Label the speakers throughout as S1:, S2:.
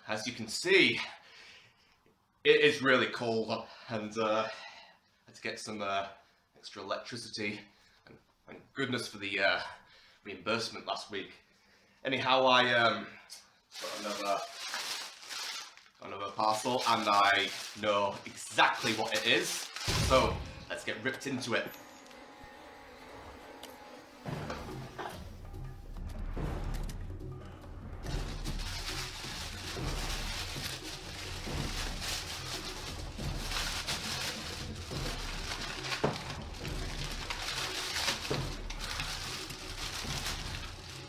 S1: As you can see, it is really cold, and I had to get some extra electricity. And thank goodness for the reimbursement last week. Anyhow, I got another parcel, and I know exactly what it is. So let's get ripped into it.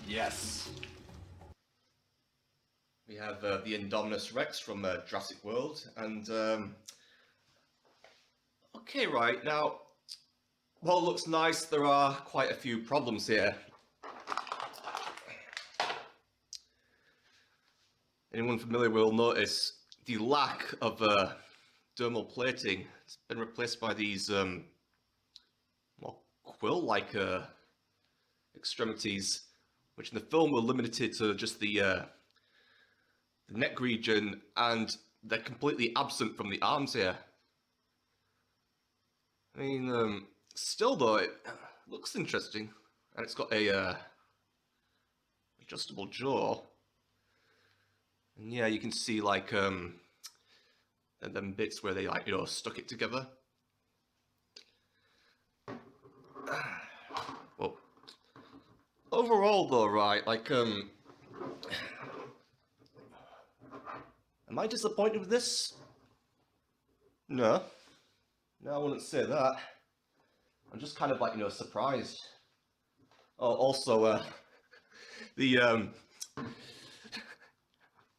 S1: Yes. We have the INDOMINOUS REX from Jurassic World, and okay, right, now, while it looks nice, there are quite a few problems here. Anyone familiar will notice the lack of dermal plating. It's been replaced by these more quill-like extremities, which in the film were limited to just the neck region, and they're completely absent from the arms here. I mean, still though, it looks interesting, and it's got a adjustable jaw, and yeah, you can see like them bits where they like stuck it together. Well, overall though, right, like am I disappointed with this? No, I wouldn't say that. I'm just kind of like surprised. Oh, also the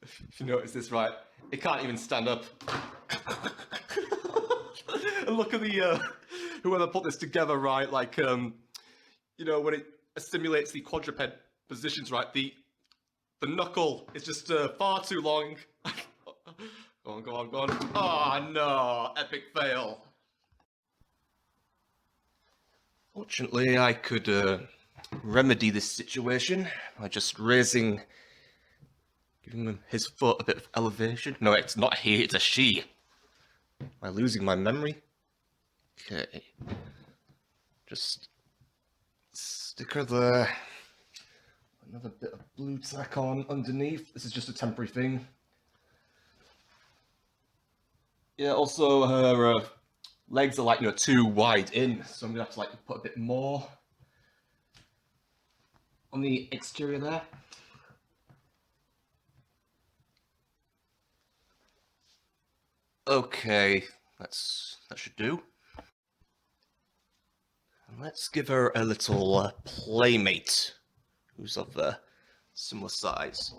S1: if you notice this, right, it can't even stand up. And look at the whoever put this together, right, like when it simulates the quadruped positions, right, the knuckle is just far too long. Go on. Oh no, epic fail. Fortunately, I could remedy this situation by just giving him his foot a bit of elevation. No, it's not he, it's a she. Am I losing my memory? Okay. Just stick her there. Another bit of blue tack on underneath. This is just a temporary thing. Yeah, also her legs are like too wide in, so I'm gonna have to like put a bit more on the exterior there. Okay, that should do. And let's give her a little playmate who's of similar size.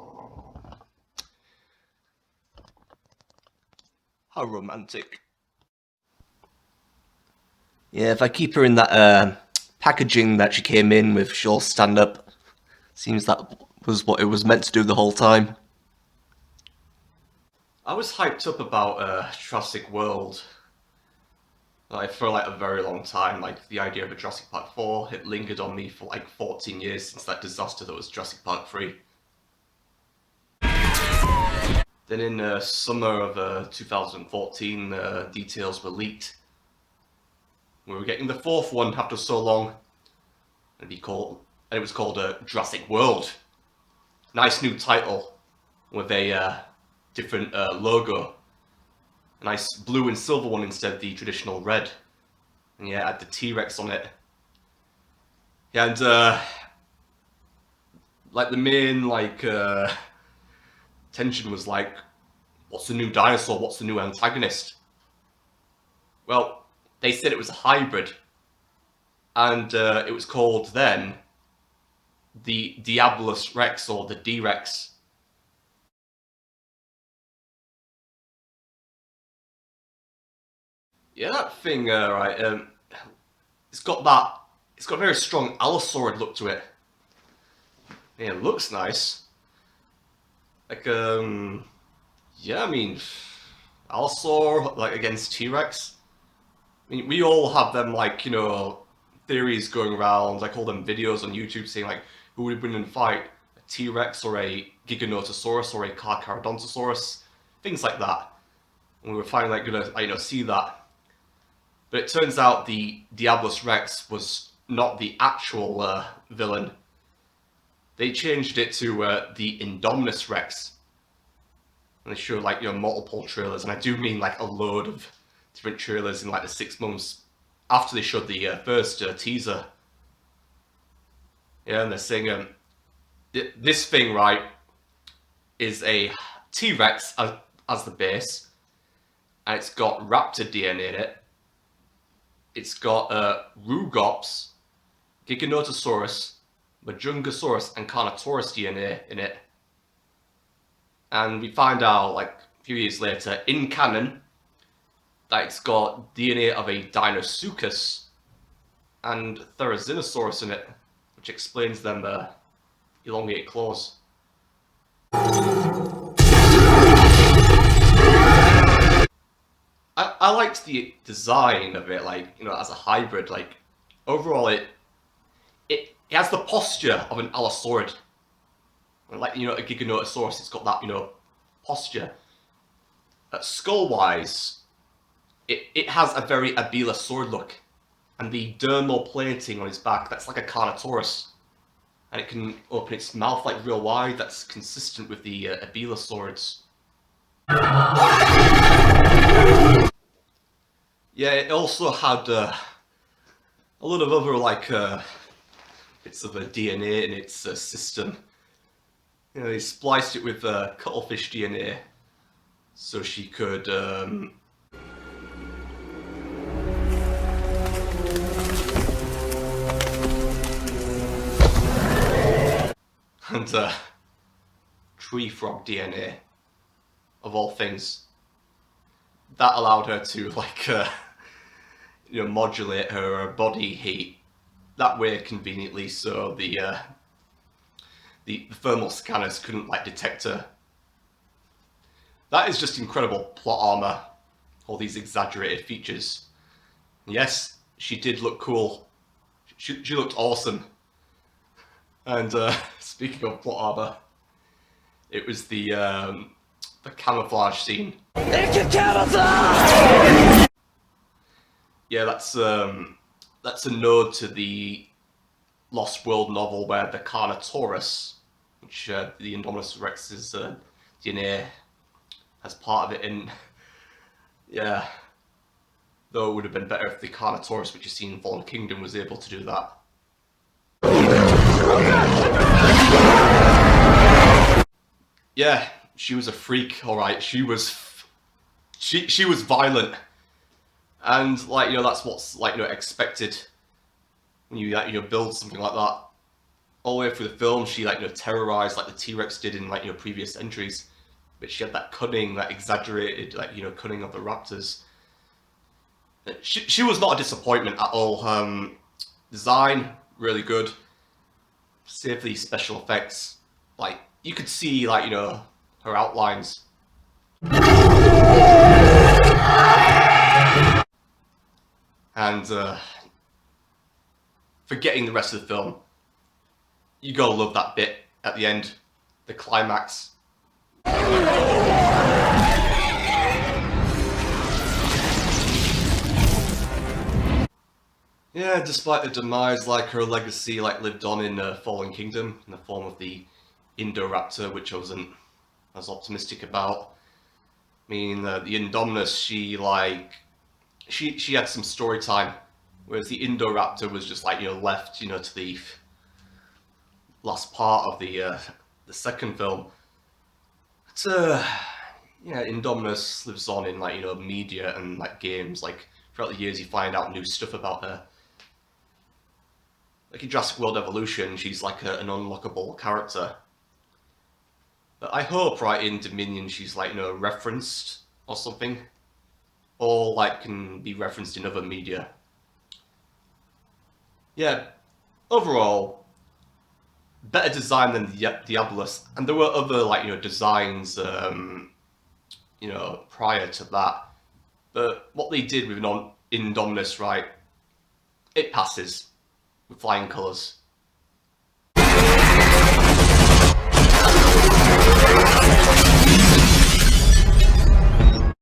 S1: How romantic. Yeah, if I keep her in that packaging that she came in with, she'll stand up. Seems that was what it was meant to do the whole time. I was hyped up about Jurassic World for like a very long time. Like the idea of a Jurassic Park 4, it lingered on me for like 14 years since that disaster that was Jurassic Park 3. Then in summer of 2014, details were leaked. We were getting the fourth one after so long. It was called Jurassic World. Nice new title with a different logo. A nice blue and silver one instead of the traditional red. And yeah, it had the T-Rex on it. Yeah, and like the main tension was like, what's the new dinosaur? What's the new antagonist? Well, they said it was a hybrid, and it was called then the Diabolus Rex, or the D-Rex. Yeah, that thing, right, it's got a very strong Allosaurid look to it. Yeah, it looks nice. Like, yeah, I mean, Allosaur, like, against T-Rex. I mean, we all have them, like, theories going around, like all them videos on YouTube saying, like, who would win in a fight, a T-Rex or a Giganotosaurus or a Carcharodontosaurus, things like that. And we were finally gonna see that. But it turns out the Diabolus Rex was not the actual villain. They changed it to the Indominus Rex. And they show multiple trailers, and I do mean like a load of different trailers in like the 6 months after they showed the first teaser. Yeah, and they're saying this thing, right, is a T-Rex as the base, and it's got raptor DNA in it. It's got Rugops, Giganotosaurus, Majungasaurus, and Carnotaurus DNA in it. And we find out, like, a few years later, in canon, that it's got DNA of a Deinosuchus and Therizinosaurus in it, which explains them elongated claws. I liked the design of it, as a hybrid. Like, overall, it has the posture of an Allosaurid. Like, a Giganotosaurus, it's got that, posture. Skull-wise, it has a very Abelisaurid look. And the dermal plating on its back, that's like a Carnotaurus. And it can open its mouth like real wide, that's consistent with the Abelosaurids. Yeah, it also had a lot of other bits of DNA in its system. They spliced it with cuttlefish DNA so she could and tree frog DNA, of all things. That allowed her to modulate her body heat that way conveniently, so the thermal scanners couldn't detect her. That is just incredible plot armor. All these exaggerated features. Yes, she did look cool. She looked awesome. And speaking of plot armor, it was the camouflage scene. It's a camouflage! Yeah, that's a nod to the Lost World novel where the Carnotaurus, which the Indominus Rex's DNA has part of it in. Yeah. Though it would have been better if the Carnotaurus, which you see in Fallen Kingdom, was able to do that. Yeah, she was a freak, alright. She was violent. And, that's what's, expected when you, build something like that. All the way through the film, she, terrorized like the T-Rex did in, previous entries. But she had that cunning, that exaggerated, cunning of the raptors. She was not a disappointment at all. Design, really good. Save for these special effects. You could see, her outlines. And, forgetting the rest of the film, you gotta love that bit at the end, the climax. Yeah, despite the demise, her legacy lived on in Fallen Kingdom in the form of the Indoraptor, which I wasn't as optimistic about. I mean, the Indominus, she had some story time, whereas the Indoraptor was just left, to the last part of the second film. But, yeah, Indominus lives on in media and games. Throughout the years, you find out new stuff about her. In Jurassic World Evolution, she's an unlockable character. But I hope, in Dominion, she's referenced or something, or can be referenced in other media. Yeah, overall, better design than Diabolus, and there were other designs prior to that. But what they did with Indominus, it passes with flying colours.